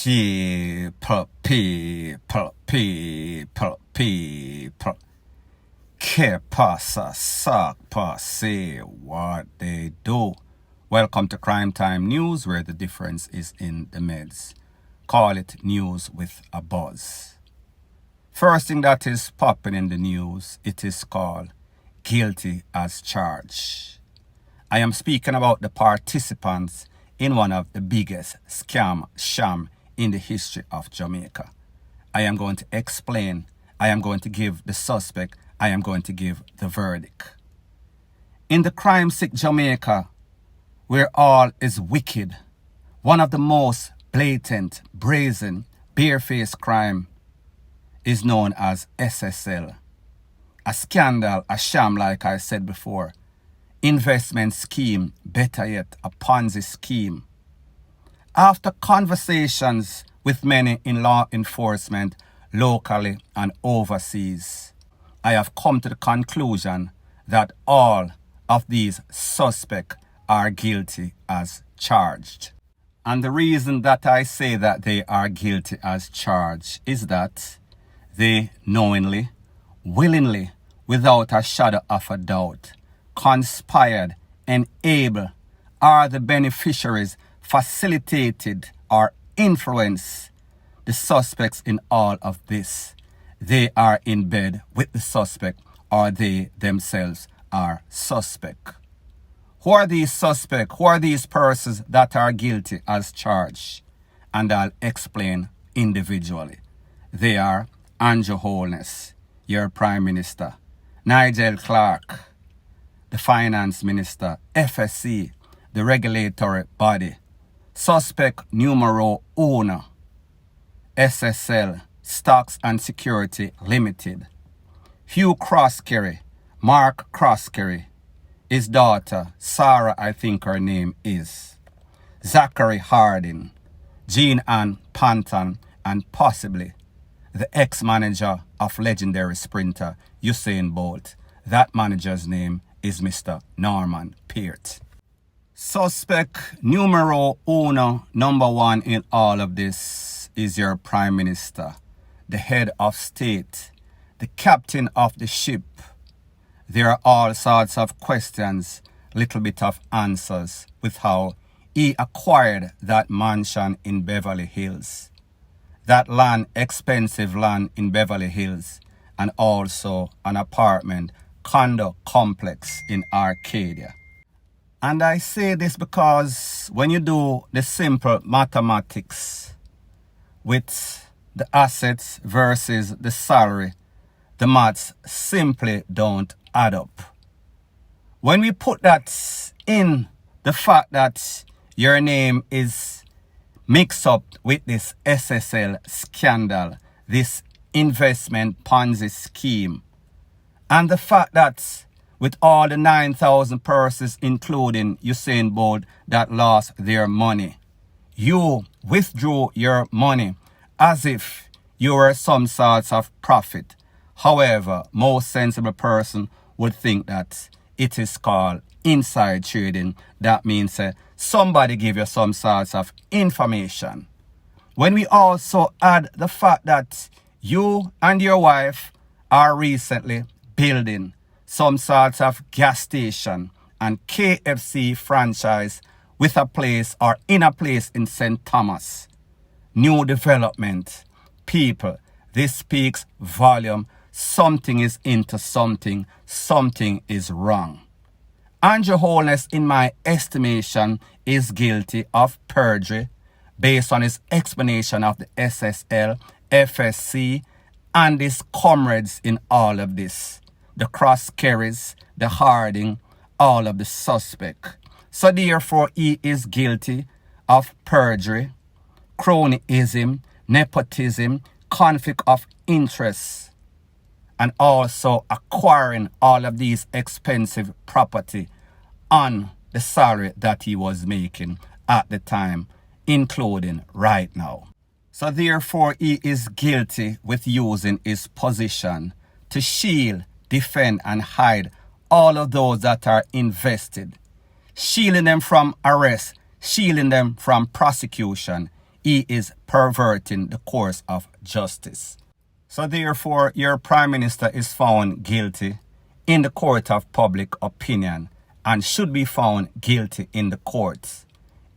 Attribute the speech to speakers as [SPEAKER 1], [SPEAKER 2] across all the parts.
[SPEAKER 1] People. Que pasa, sakpa, say what they do. Welcome to Crime Time News, where the difference is in the meds. Call it news with a buzz. First thing that is popping in the news, it is called guilty as charged. I am speaking about the participants in one of the biggest sham in the history of Jamaica. I am going to explain, I am going to give the suspect, I am going to give the verdict. In the crime-sick Jamaica, where all is wicked, one of the most blatant, brazen, barefaced crime is known as SSL. A scandal, a sham, like I said before. Investment scheme, better yet, a Ponzi scheme. After conversations with many in law enforcement, locally and overseas, I have come to the conclusion that all of these suspects are guilty as charged. And the reason that I say that they are guilty as charged is that they knowingly, willingly, without a shadow of a doubt, conspired, enabled, are the beneficiaries, facilitated or influenced the suspects in all of this. They are in bed with the suspect, or they themselves are suspect. Who are these suspects? Who are these persons that are guilty as charged? And I'll explain individually. They are Andrew Holness, your Prime Minister, Nigel Clark, the Finance Minister, FSC, the regulatory body, suspect numero uno, SSL, Stocks and Security Limited, Hugh Crosskerry, Mark Crosskerry, his daughter, Sarah, I think her name is, Zachary Harding, Jean Ann Panton, and possibly the ex-manager of legendary sprinter Usain Bolt. That manager's name is Mr. Norman Peart. Suspect numero uno, number one in all of this is your Prime Minister, the head of state, the captain of the ship. There are all sorts of questions, little bit of answers with how he acquired that mansion in Beverly Hills. That land, expensive land in Beverly Hills, and also an apartment condo complex in Arcadia. And I say this because when you do the simple mathematics with the assets versus the salary, the maths simply don't add up. When we put that in the fact that your name is mixed up with this SSL scandal, this investment Ponzi scheme, and the fact that with all the 9,000 persons, including Usain Bolt, that lost their money, you withdrew your money as if you were some sorts of profit. However, most sensible person would think that it is called inside trading. That means somebody give you some sorts of information. When we also add the fact that you and your wife are recently building some sorts of gas station and KFC franchise with a place or in a place in St. Thomas. New development. People, this speaks volume. Something is into something. Something is wrong. Andrew Holness, in my estimation, is guilty of perjury based on his explanation of the SSL, FSC, and his comrades in all of this. The Crosskerrys, the Harding, all of the suspect. So therefore, he is guilty of perjury, cronyism, nepotism, conflict of interest, and also acquiring all of these expensive property on the salary that he was making at the time, including right now. So therefore, he is guilty with using his position to shield, defend, and hide all of those that are invested, shielding them from arrest, shielding them from prosecution, he is perverting the course of justice. So therefore, your Prime Minister is found guilty in the court of public opinion and should be found guilty in the courts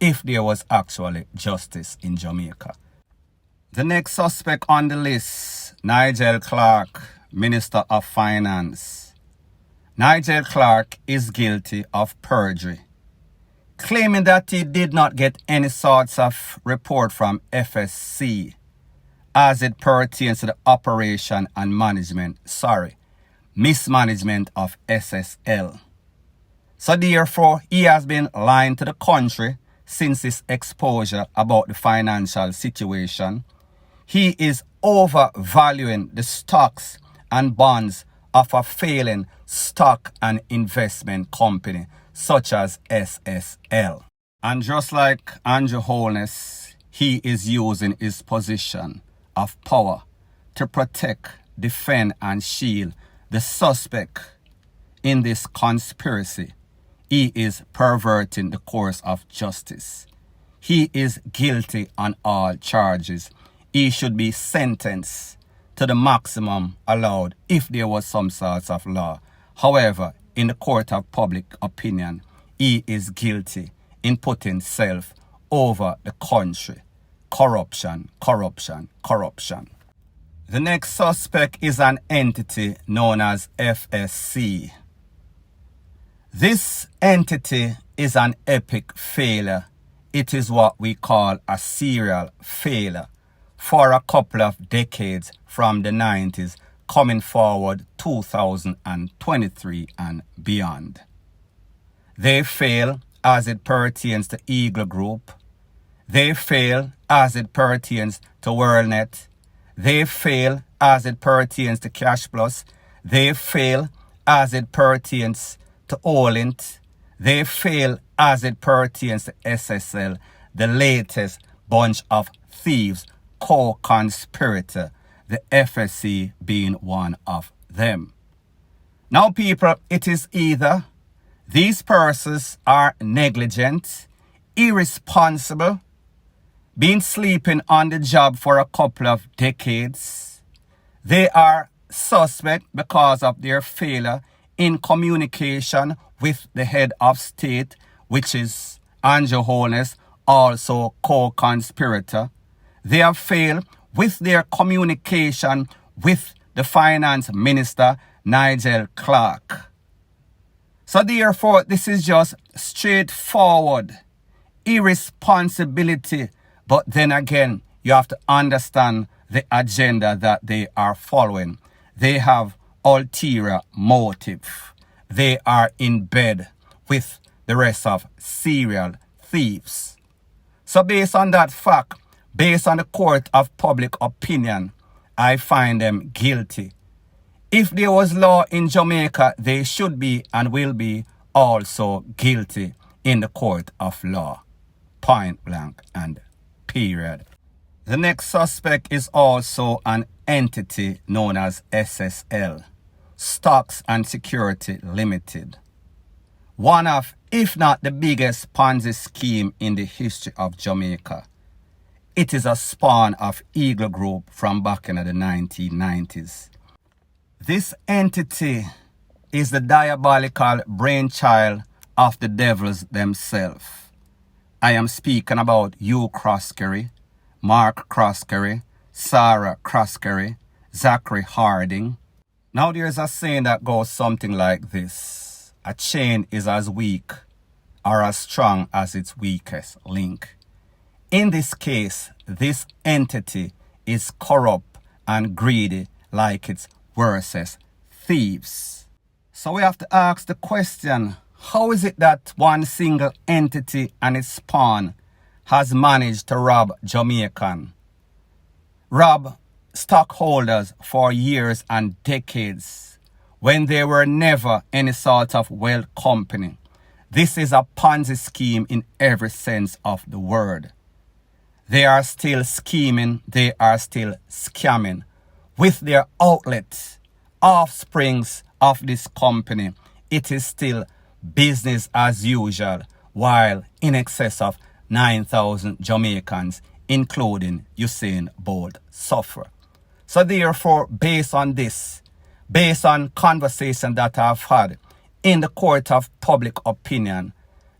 [SPEAKER 1] if there was actually justice in Jamaica. The next suspect on the list, Nigel Clark, Minister of Finance. Nigel Clark is guilty of perjury, claiming that he did not get any sorts of report from FSC as it pertains to the operation and mismanagement of SSL. So therefore, he has been lying to the country since his exposure about the financial situation. He is overvaluing the stocks and bonds of a failing stock and investment company such as SSL. And just like Andrew Holness, he is using his position of power to protect, defend, and shield the suspect in this conspiracy. He is perverting the course of justice. He is guilty on all charges. He should be sentenced to the maximum allowed if there was some sort of law. However, in the court of public opinion, he is guilty in putting self over the country. Corruption, corruption, corruption. The next suspect is an entity known as FSC. This entity is an epic failure. It is what we call a serial failure for a couple of decades from the 90s coming forward 2023 and beyond. They fail as it pertains to Eagle Group. They fail as it pertains to WorldNet. They fail as it pertains to Cash Plus. They fail as it pertains to Olint. They fail as it pertains to SSL, the latest bunch of thieves, co-conspirator, the FSC being one of them. Now, people, it is either these persons are negligent, irresponsible, been sleeping on the job for a couple of decades. They are suspect because of their failure in communication with the head of state, which is Andrew Holness, also co-conspirator. They have failed with their communication with the finance minister, Nigel Clark. So therefore, this is just straightforward irresponsibility. But then again, you have to understand the agenda that they are following. They have ulterior motive. They are in bed with the rest of serial thieves. So based on that fact, based on the court of public opinion, I find them guilty. If there was law in Jamaica, they should be and will be also guilty in the court of law. Point blank and period. The next suspect is also an entity known as SSL, Stocks and Security Limited. One of, if not the biggest Ponzi scheme in the history of Jamaica. It is a spawn of Eagle Group from back in the 1990s. This entity is the diabolical brainchild of the devils themselves. I am speaking about Hugh Croskery, Mark Croskery, Sarah Croskery, Zachary Harding. Now there's a saying that goes something like this. A chain is as weak or as strong as its weakest link. In this case, this entity is corrupt and greedy like its worstest thieves. So we have to ask the question, how is it that one single entity and its spawn has managed to rob Jamaican, rob stockholders for years and decades when there were never any sort of wealth company? This is a Ponzi scheme in every sense of the word. They are still scheming, they are still scamming with their outlets, offsprings of this company. It is still business as usual, while in excess of 9,000 Jamaicans including Usain Bolt, suffer. So therefore, based on this, based on conversation that I've had in the court of public opinion,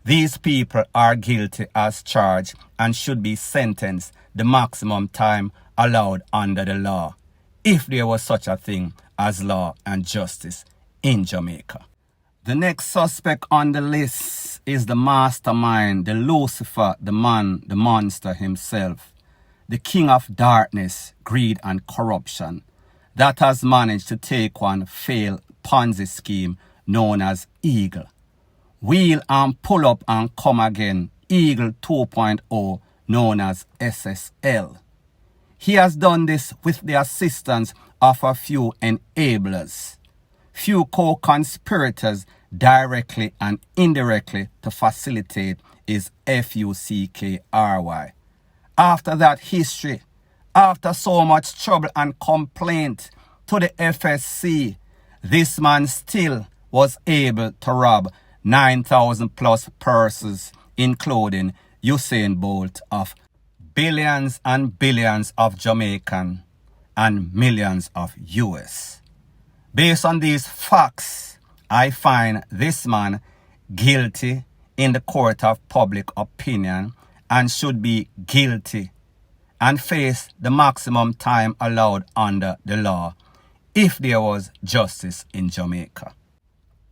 [SPEAKER 1] these people are guilty as charged and should be sentenced the maximum time allowed under the law, if there was such a thing as law and justice in Jamaica. The next suspect on the list is the mastermind, the Lucifer, the man, the monster himself, the king of darkness, greed and corruption, that has managed to take one failed Ponzi scheme known as Eagle. Wheel and pull up and come again, Eagle 2.0, known as SSL. He has done this with the assistance of a few enablers, few co-conspirators directly and indirectly to facilitate his FUCKRY. After that history, after so much trouble and complaint to the FSC, this man still was able to rob 9,000 plus purses, including Usain Bolt, of billions and billions of Jamaican and millions of US. Based on these facts, I find this man guilty in the court of public opinion and should be guilty and face the maximum time allowed under the law if there was justice in Jamaica.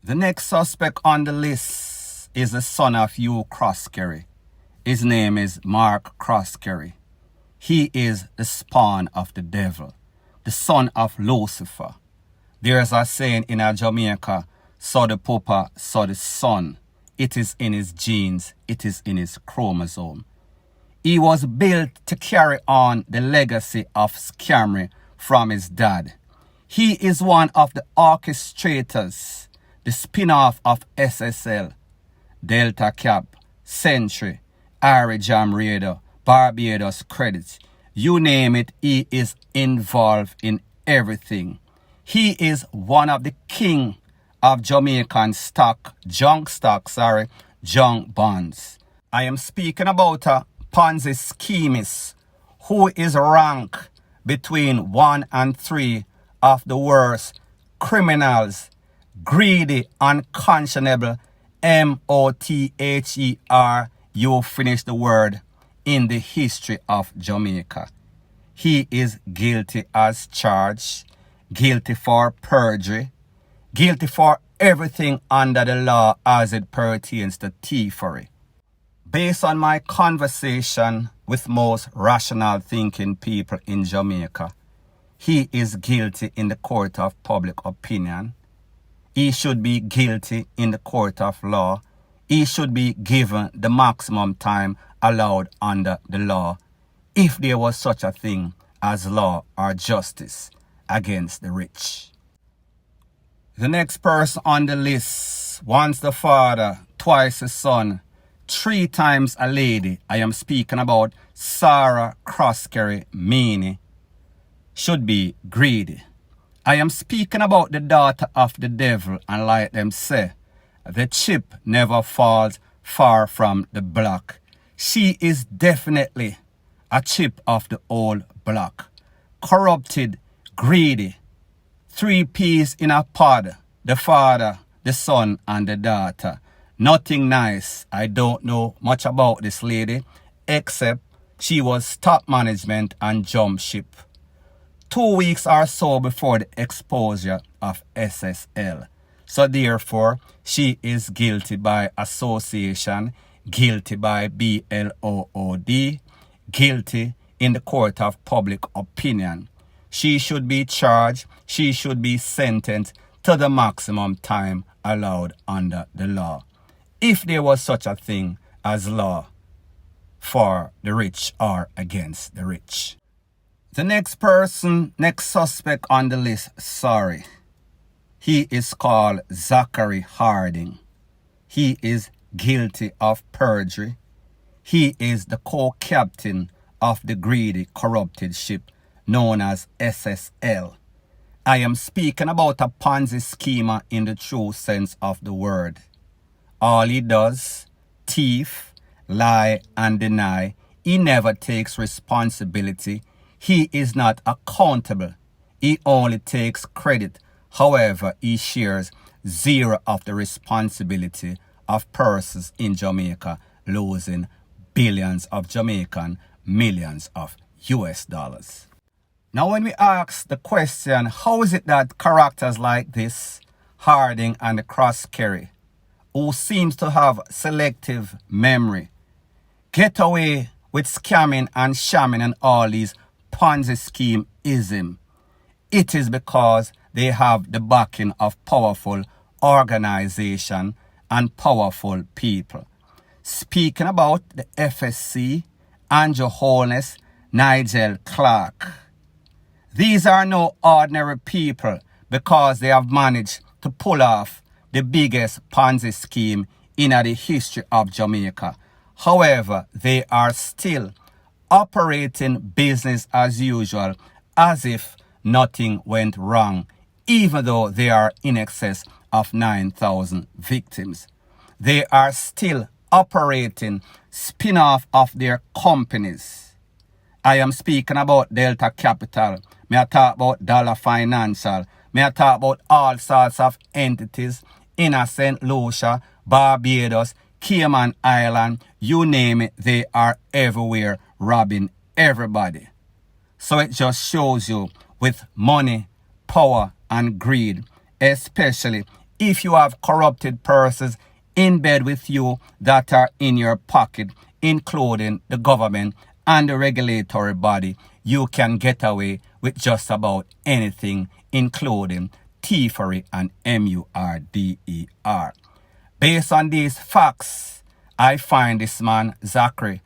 [SPEAKER 1] The next suspect on the list is the son of Hugh Croskery. His name is Mark Croskery. He is the spawn of the devil, the son of Lucifer. There's a saying in Jamaica, so the papa, so the son. It is in his genes, it is in his chromosome. He was built to carry on the legacy of scammery from his dad. He is one of the orchestrators, the spin-off of SSL, Delta Cap, Century, Ari Jam Raider, Barbados Credits. You name it, he is involved in everything. He is one of the king of Jamaican junk bonds. I am speaking about a Ponzi schemist who is ranked between 1 and 3 of the worst criminals, greedy, unconscionable, MOTHER, you finish the word, in the history of Jamaica. He is guilty as charged, guilty for perjury, guilty for everything under the law as it pertains to thievery. Based on my conversation with most rational thinking people in Jamaica, he is guilty in the court of public opinion. He should be guilty in the court of law. He should be given the maximum time allowed under the law if there was such a thing as law or justice against the rich. The next person on the list, once the father, twice the son, 3 times a lady. I am speaking about Sarah Croskery Meany, should be greedy. I am speaking about the daughter of the devil, and like them say, the chip never falls far from the block. She is definitely a chip of the old block. Corrupted, greedy. 3 peas in a pod. The father, the son, and the daughter. Nothing nice. I don't know much about this lady, except she was top management and jump ship. 2 weeks or so before the exposure of SSL. So therefore, she is guilty by association, guilty by BLOOD, guilty in the court of public opinion. She should be charged, she should be sentenced to the maximum time allowed under the law, if there was such a thing as law for the rich or against the rich. The next suspect on the list, he is called Zachary Harding. He is guilty of perjury. He is the co-captain of the greedy, corrupted ship known as SSL. I am speaking about a Ponzi schemer in the true sense of the word. All he does, thief, lie, and deny. he never takes responsibility. He is not accountable. He only takes credit. However, he shares zero of the responsibility of persons in Jamaica losing billions of Jamaican millions of US dollars. Now, when we ask the question, how is it that characters like this, Harding and the Cross-Kerry, who seems to have selective memory, get away with scamming and shamming and all these Ponzi scheme-ism? It is because they have the backing of powerful organization and powerful people. Speaking about the FSC, Andrew Holness, Nigel Clark. These are no ordinary people because they have managed to pull off the biggest Ponzi scheme in the history of Jamaica. However, they are still operating business as usual as if nothing went wrong, even though they are in excess of 9,000 victims. They are still operating spin-off of their companies. I am speaking about Delta Capital. May I talk about Dollar Financial. May I talk about all sorts of entities in St. Lucia, Barbados, Cayman Island, you name it, they are everywhere robbing everybody. So it just shows you with money, power, and greed, especially if you have corrupted persons in bed with you that are in your pocket, including the government and the regulatory body, you can get away with just about anything, including thievery and murder. Based on these facts, I find this man, Zachary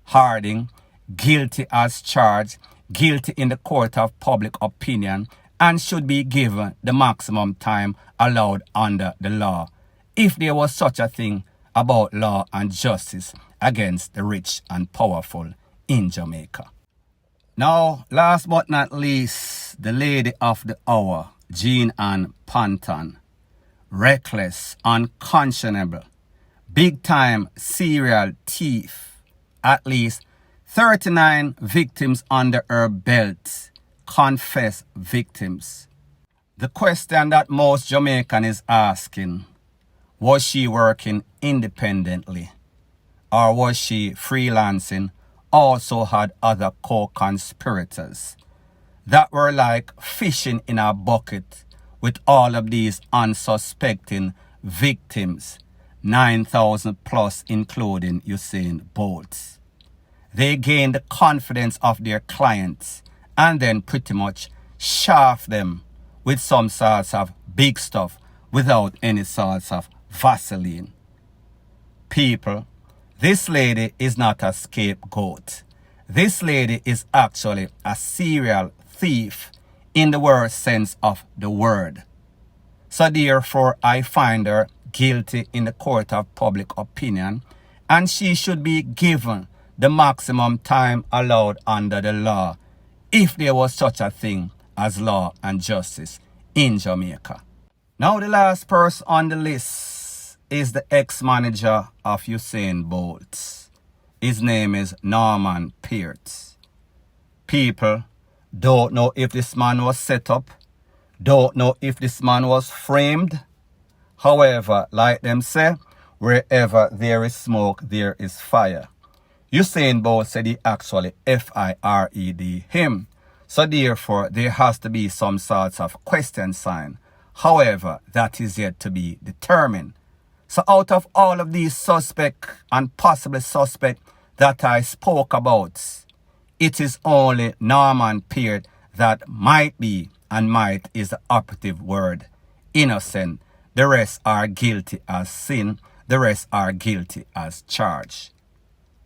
[SPEAKER 1] Harding, guilty as charged, guilty in the court of public opinion, and should be given the maximum time allowed under the law, if there was such a thing about law and justice against the rich and powerful in Jamaica. Now, last but not least, the lady of the hour, Jean Ann Panton. Reckless, unconscionable, big-time serial thief. At least 39 victims under her belt, confessed victims. The question that most Jamaican is asking, was she working independently? Or was she freelancing, also had other co-conspirators that were like fishing in a bucket with all of these unsuspecting victims, 9,000 plus including Usain Bolt. They gained the confidence of their clients and then pretty much shaft them with some sorts of big stuff without any sorts of Vaseline. People, this lady is not a scapegoat. This lady is actually a serial thief in the worst sense of the word. So therefore, I find her guilty in the court of public opinion, and she should be given the maximum time allowed under the law, if there was such a thing as law and justice in Jamaica. Now the last person on the list is the ex-manager of Usain Bolt. His name is Norman Pearce. People don't know if this man was set up, don't know if this man was framed. However, like them say, wherever there is smoke, there is fire. Usain Bolt said he actually fired him. So therefore, there has to be some sorts of question sign. However, that is yet to be determined. So out of all of these suspect and possible suspect that I spoke about, it is only Norman Pearce that might be, and might is the operative word, innocent. The rest are guilty as sin. The rest are guilty as charged.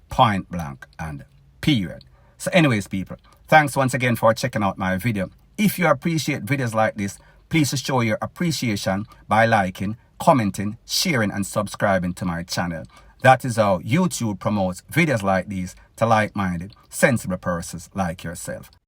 [SPEAKER 1] Point blank and period. So anyways, people, thanks once again for checking out my video. If you appreciate videos like this, please show your appreciation by liking, commenting, sharing, and subscribing to my channel. That is how YouTube promotes videos like these to like-minded, sensible persons like yourself.